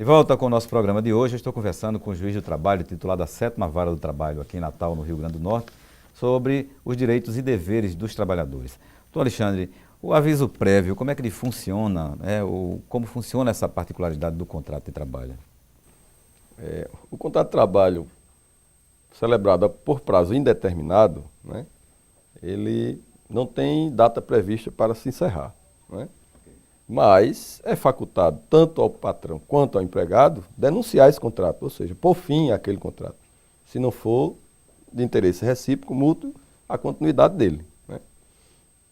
De volta com o nosso programa de hoje, eu estou conversando com o juiz do trabalho, titular da 7ª Vara do Trabalho aqui em Natal, no Rio Grande do Norte, sobre os direitos e deveres dos trabalhadores. Doutor Alexandre, o aviso prévio, como é que ele funciona, como funciona essa particularidade do contrato de trabalho? O contrato de trabalho celebrado por prazo indeterminado, né, ele não tem data prevista para se encerrar, né? Mas é facultado tanto ao patrão quanto ao empregado denunciar esse contrato, ou seja, pôr fim àquele contrato, se não for de interesse recíproco, mútuo, a continuidade dele, né?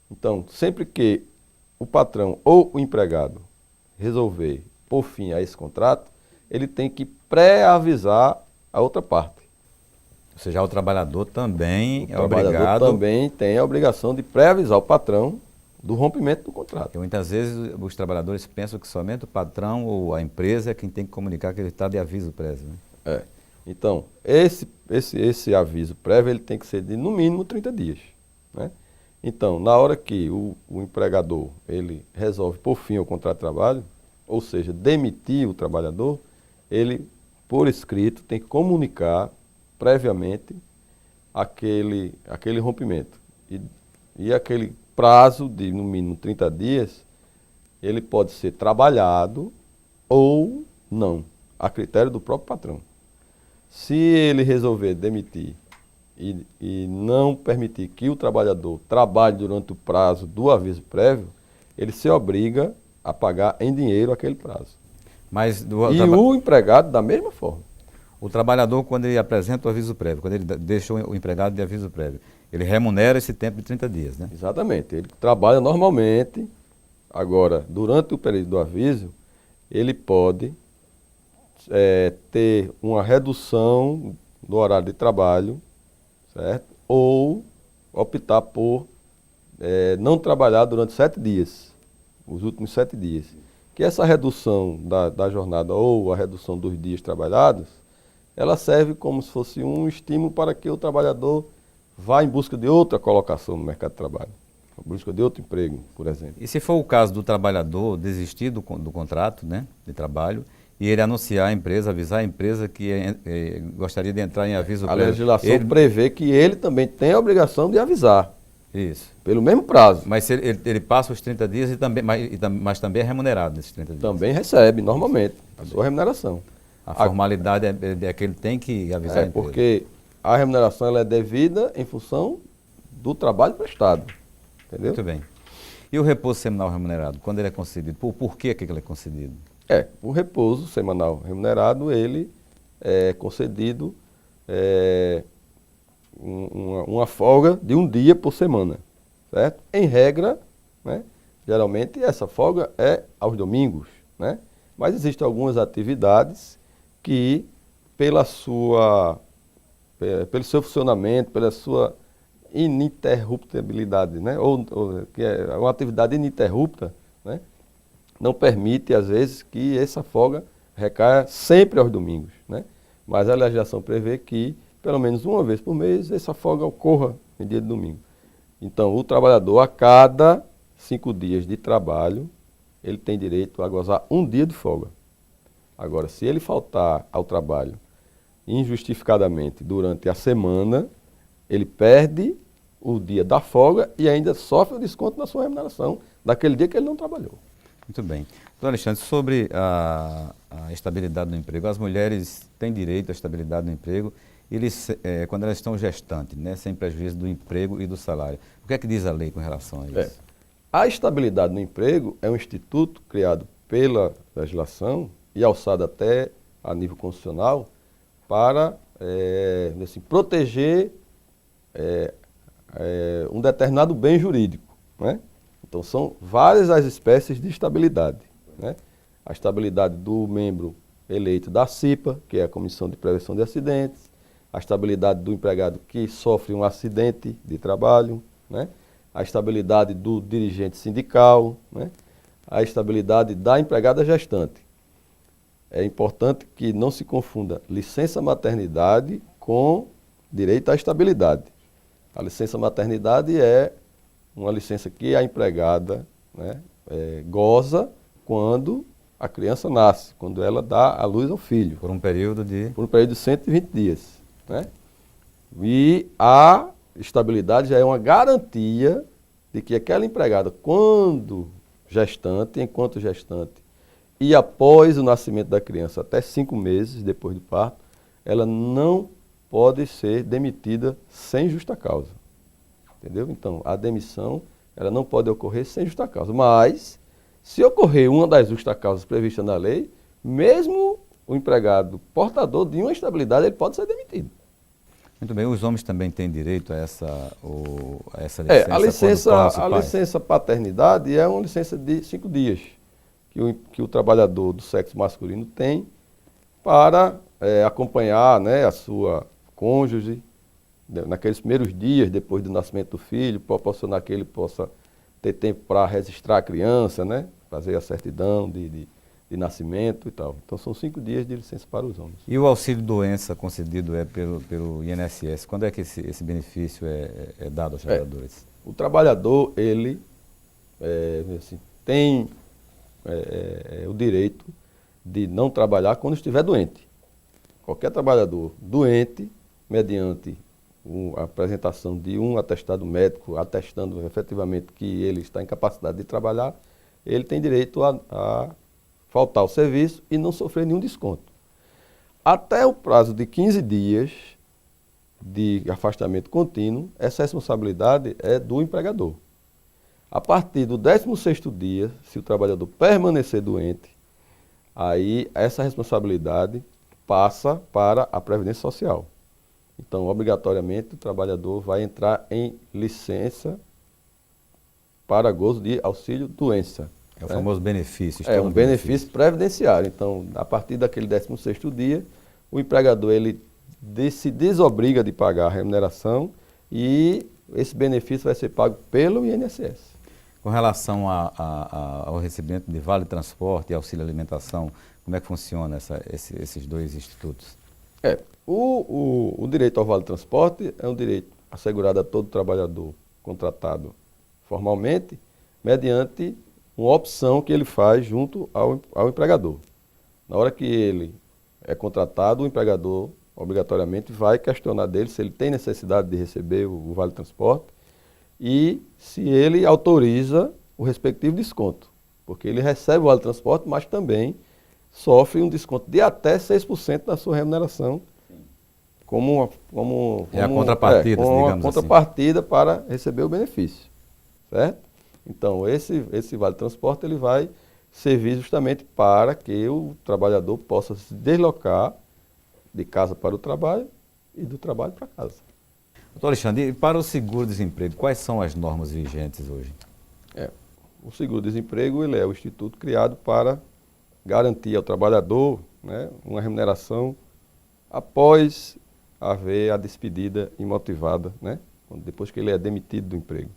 Então, sempre que o patrão ou o empregado resolver pôr fim a esse contrato, ele tem que pré-avisar a outra parte. Ou seja, o trabalhador também O trabalhador também tem a obrigação de pré-avisar o patrão do rompimento do contrato. E muitas vezes os trabalhadores pensam que somente o patrão ou a empresa é quem tem que comunicar que ele está de aviso prévio, né? Então, esse aviso prévio ele tem que ser de no mínimo 30 dias, né? Então, na hora que o empregador ele resolve pôr fim ao contrato de trabalho, ou seja, demitir o trabalhador, ele, por escrito, tem que comunicar previamente aquele rompimento. E aquele prazo de no mínimo 30 dias, ele pode ser trabalhado ou não, a critério do próprio patrão. Se ele resolver demitir e não permitir que o trabalhador trabalhe durante o prazo do aviso prévio, ele se obriga a pagar em dinheiro aquele prazo. Mas o empregado da mesma forma. O trabalhador, quando ele apresenta o aviso prévio, quando ele deixa o empregado de aviso prévio, ele remunera esse tempo de 30 dias, né? Exatamente. Ele trabalha normalmente. Agora, durante o período do aviso, ele pode ter uma redução do horário de trabalho, certo? Ou optar por não trabalhar durante 7 dias, os últimos 7 dias. Que essa redução da jornada ou a redução dos dias trabalhados, ela serve como se fosse um estímulo para que o trabalhador vá em busca de outra colocação no mercado de trabalho, em busca de outro emprego, por exemplo. E se for o caso do trabalhador desistir do contrato, né, de trabalho, e ele anunciar a empresa, avisar a empresa que gostaria de entrar em aviso prévio? A legislação prevê que ele também tem a obrigação de avisar. Isso. Pelo mesmo prazo. Mas se ele passa os 30 dias, mas também é remunerado nesses 30 dias? Também recebe, normalmente, a sua remuneração. A formalidade é que ele tem que avisar a empresa. Porque a remuneração ela é devida em função do trabalho prestado. Entendeu? Muito bem. E o repouso semanal remunerado, quando ele é concedido? Por que ele é concedido? O repouso semanal remunerado, ele é concedido uma folga de um dia por semana, certo? Em regra, né, geralmente essa folga é aos domingos, né? Mas existem algumas atividades que, pelo seu funcionamento, pela sua ininterruptibilidade, né? ou que é uma atividade ininterrupta, né? Não permite, às vezes, que essa folga recaia sempre aos domingos, né? Mas a legislação prevê que, pelo menos uma vez por mês, essa folga ocorra em dia de domingo. Então, o trabalhador, a cada 5 dias de trabalho, ele tem direito a gozar um dia de folga. Agora, se ele faltar ao trabalho injustificadamente durante a semana, ele perde o dia da folga e ainda sofre o desconto na sua remuneração daquele dia que ele não trabalhou. Muito bem. Doutor Alexandre, sobre a estabilidade do emprego, as mulheres têm direito à estabilidade do emprego quando elas estão gestantes, né, sem prejuízo do emprego e do salário. O que é que diz a lei com relação a isso? A estabilidade no emprego é um instituto criado pela legislação e alçado até a nível constitucional para proteger um determinado bem jurídico, né? Então, são várias as espécies de estabilidade, né? A estabilidade do membro eleito da CIPA, que é a Comissão de Prevenção de Acidentes, a estabilidade do empregado que sofre um acidente de trabalho, né? A estabilidade do dirigente sindical, né? A estabilidade da empregada gestante. É importante que não se confunda licença maternidade com direito à estabilidade. A licença maternidade é uma licença que a empregada, né, goza quando a criança nasce, quando ela dá à luz ao filho. Por um período de... Por um período de 120 dias. Né? E a estabilidade já é uma garantia de que aquela empregada, quando gestante, enquanto gestante, e após o nascimento da criança, até 5 meses depois do parto, ela não pode ser demitida sem justa causa. Entendeu? Então, a demissão, ela não pode ocorrer sem justa causa. Mas, se ocorrer uma das justas causas previstas na lei, mesmo o empregado portador de uma estabilidade, ele pode ser demitido. Muito bem, os homens também têm direito a essa licença? A licença paternidade é uma licença de 5 dias que o trabalhador do sexo masculino tem para acompanhar, né, a sua cônjuge naqueles primeiros dias depois do nascimento do filho, proporcionar que ele possa ter tempo para registrar a criança, né, fazer a certidão de nascimento e tal. Então são 5 dias de licença para os homens. E o auxílio-doença concedido pelo INSS, quando é que esse benefício é dado aos trabalhadores? O trabalhador, ele assim, tem o direito de não trabalhar quando estiver doente. Qualquer trabalhador doente, mediante a apresentação de um atestado médico atestando efetivamente que ele está em capacidade de trabalhar, ele tem direito a faltar ao serviço e não sofrer nenhum desconto. Até o prazo de 15 dias de afastamento contínuo, essa responsabilidade é do empregador. A partir do 16º dia, se o trabalhador permanecer doente, aí essa responsabilidade passa para a Previdência Social. Então, obrigatoriamente, o trabalhador vai entrar em licença para gozo de auxílio-doença. É o famoso benefício. É um benefício previdenciário. Então, a partir daquele 16º dia, o empregador ele se desobriga de pagar a remuneração e esse benefício vai ser pago pelo INSS. Com relação ao recebimento de vale transporte e auxílio alimentação, como é que funciona esses dois institutos? O direito ao vale transporte é um direito assegurado a todo trabalhador contratado formalmente, mediante uma opção que ele faz junto ao empregador. Na hora que ele é contratado, o empregador obrigatoriamente vai questionar dele se ele tem necessidade de receber o vale transporte e se ele autoriza o respectivo desconto, porque ele recebe o vale transporte, mas também sofre um desconto de até 6% da sua remuneração, como a contrapartida, digamos assim. Contrapartida para receber o benefício, certo? Então, esse vale transporte ele vai servir justamente para que o trabalhador possa se deslocar de casa para o trabalho e do trabalho para casa. Doutor Alexandre, e para o seguro-desemprego, quais são as normas vigentes hoje? O seguro-desemprego ele é o instituto criado para garantir ao trabalhador, né, uma remuneração após haver a despedida imotivada, né, depois que ele é demitido do emprego.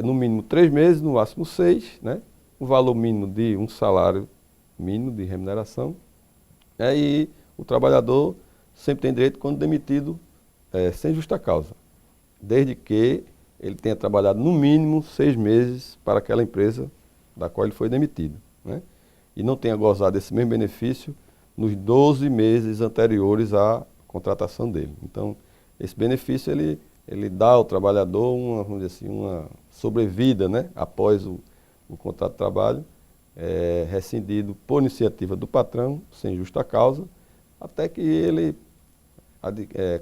No mínimo 3 meses, no máximo 6, né? O valor mínimo de um salário mínimo de remuneração. E o trabalhador sempre tem direito quando demitido sem justa causa, desde que ele tenha trabalhado no mínimo 6 meses para aquela empresa da qual ele foi demitido, né? E não tenha gozado desse mesmo benefício nos 12 meses anteriores à contratação dele. Então, esse benefício ele dá ao trabalhador uma sobrevida, né, após o contrato de trabalho, rescindido por iniciativa do patrão, sem justa causa, até que ele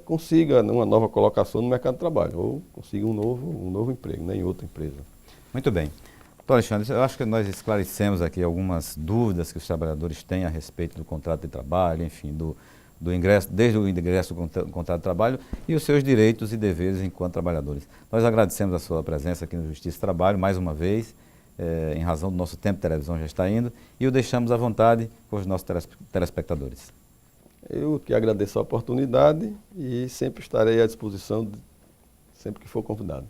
consiga uma nova colocação no mercado de trabalho, ou consiga um novo emprego, né, em outra empresa. Muito bem. Doutor Alexandre, eu acho que nós esclarecemos aqui algumas dúvidas que os trabalhadores têm a respeito do contrato de trabalho, enfim, do ingresso, desde o ingresso do contrato de trabalho e os seus direitos e deveres enquanto trabalhadores. Nós agradecemos a sua presença aqui no Justiça e Trabalho, mais uma vez, em razão do nosso tempo de televisão já está indo, e o deixamos à vontade com os nossos telespectadores. Eu que agradeço a oportunidade e sempre estarei à disposição, sempre que for convidado.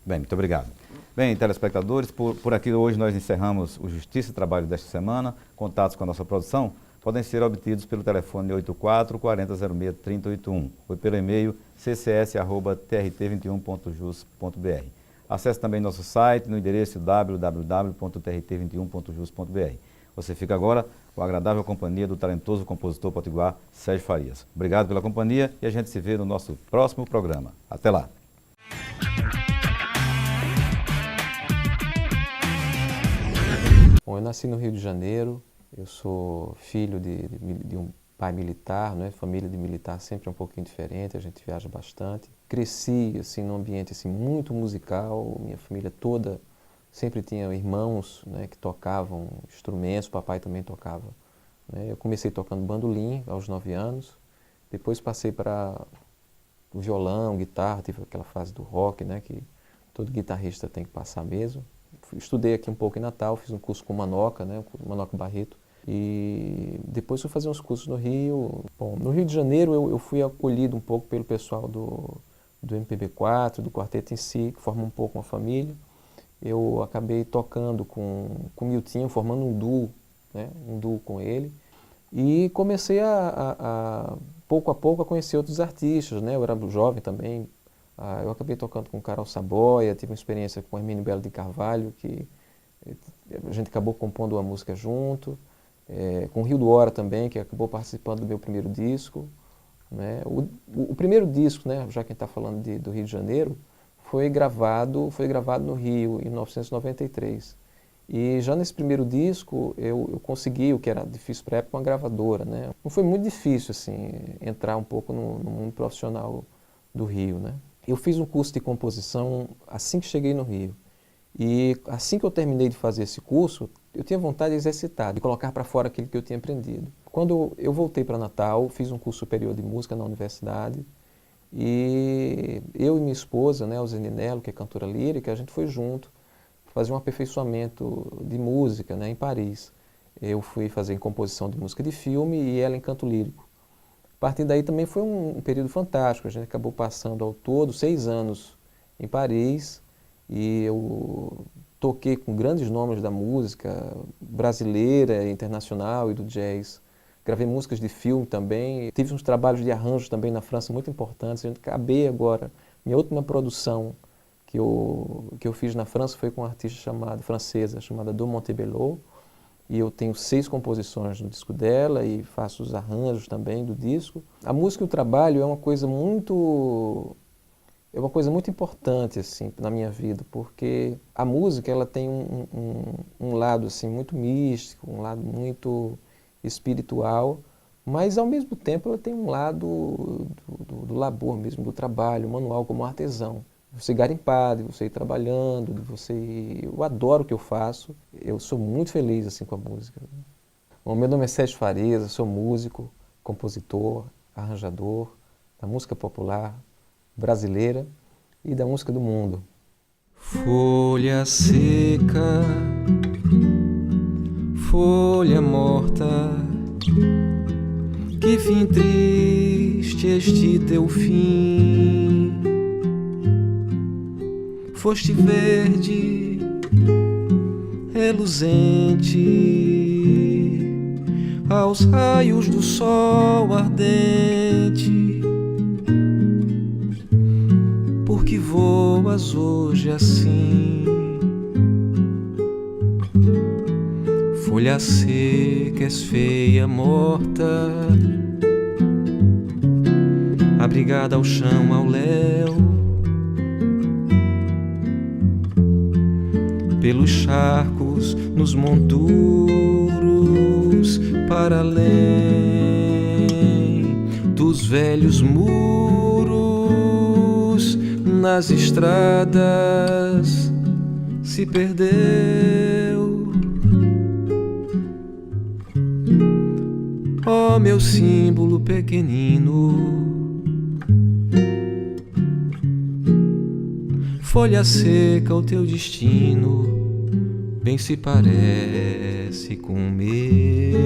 Bem, muito obrigado. Bem, telespectadores, por aqui hoje nós encerramos o Justiça e Trabalho desta semana. Contatos com a nossa produção podem ser obtidos pelo telefone 84 40 06 3081 ou pelo e-mail ccs@trt21.jus.br. Acesse também nosso site no endereço www.trt21.jus.br. Você fica agora com a agradável companhia do talentoso compositor potiguar Sérgio Farias. Obrigado pela companhia e a gente se vê no nosso próximo programa. Até lá! Bom, eu nasci no Rio de Janeiro, eu sou filho de um pai militar, né? Família de militar sempre é um pouquinho diferente, a gente viaja bastante. Cresci assim, num ambiente assim, muito musical, minha família toda sempre tinha irmãos, né, que tocavam instrumentos, papai também tocava. Né? Eu comecei tocando bandolim aos 9 anos, depois passei para o violão, guitarra, tive aquela fase do rock, né, que todo guitarrista tem que passar mesmo. Estudei aqui um pouco em Natal, fiz um curso com o Manoca, né, o Manoca Barreto, e depois fui fazer uns cursos no Rio. Bom, no Rio de Janeiro eu fui acolhido um pouco pelo pessoal do MPB4, do quarteto em si, que forma um pouco uma família. Eu acabei tocando com o Miltinho, formando um duo, né, um duo com ele, e comecei pouco a pouco a conhecer outros artistas, né, eu era jovem também. Eu acabei tocando com o Carol Saboia, tive uma experiência com o Hermínio Belo de Carvalho, que a gente acabou compondo uma música junto, com o Rio do Hora também, que acabou participando do meu primeiro disco. Né. O primeiro disco, né, já quem está falando do Rio de Janeiro, foi gravado no Rio, em 1993. E já nesse primeiro disco, eu consegui, o que era difícil para a época, uma gravadora. Né. Não foi muito difícil assim, entrar um pouco no mundo profissional do Rio. Né. Eu fiz um curso de composição assim que cheguei no Rio. E assim que eu terminei de fazer esse curso, eu tinha vontade de exercitar, de colocar para fora aquilo que eu tinha aprendido. Quando eu voltei para Natal, fiz um curso superior de música na universidade, e eu e minha esposa, né, Alzene Nelo, que é cantora lírica, a gente foi junto fazer um aperfeiçoamento de música, né, em Paris. Eu fui fazer em composição de música de filme e ela em canto lírico. A partir daí também foi um período fantástico, a gente acabou passando ao todo 6 anos em Paris e eu toquei com grandes nomes da música brasileira, internacional e do jazz. Gravei músicas de filme também, tive uns trabalhos de arranjo também na França muito importantes. Acabei agora, minha última produção que eu fiz na França foi com uma artista francesa chamada Do Montebello, e eu tenho 6 composições no disco dela e faço os arranjos também do disco. A música e o trabalho é uma coisa muito importante assim, na minha vida, porque a música ela tem um lado assim, muito místico, um lado muito espiritual, mas ao mesmo tempo ela tem um lado do labor mesmo, do trabalho manual como artesão. Você garimpar, de você ir trabalhando, eu adoro o que eu faço, eu sou muito feliz assim com a música. Bom, meu nome é Sérgio Farias, eu sou músico, compositor, arranjador da música popular brasileira e da música do mundo. Folha seca, folha morta, que fim triste este teu fim. Foste verde, reluzente, aos raios do sol ardente. Por que voas hoje assim? Folha seca, és feia, morta, abrigada ao chão, ao léu, pelos charcos, nos monturos, para além dos velhos muros, nas estradas se perdeu. Ó meu símbolo pequenino, folha seca, o teu destino bem se parece com o meu.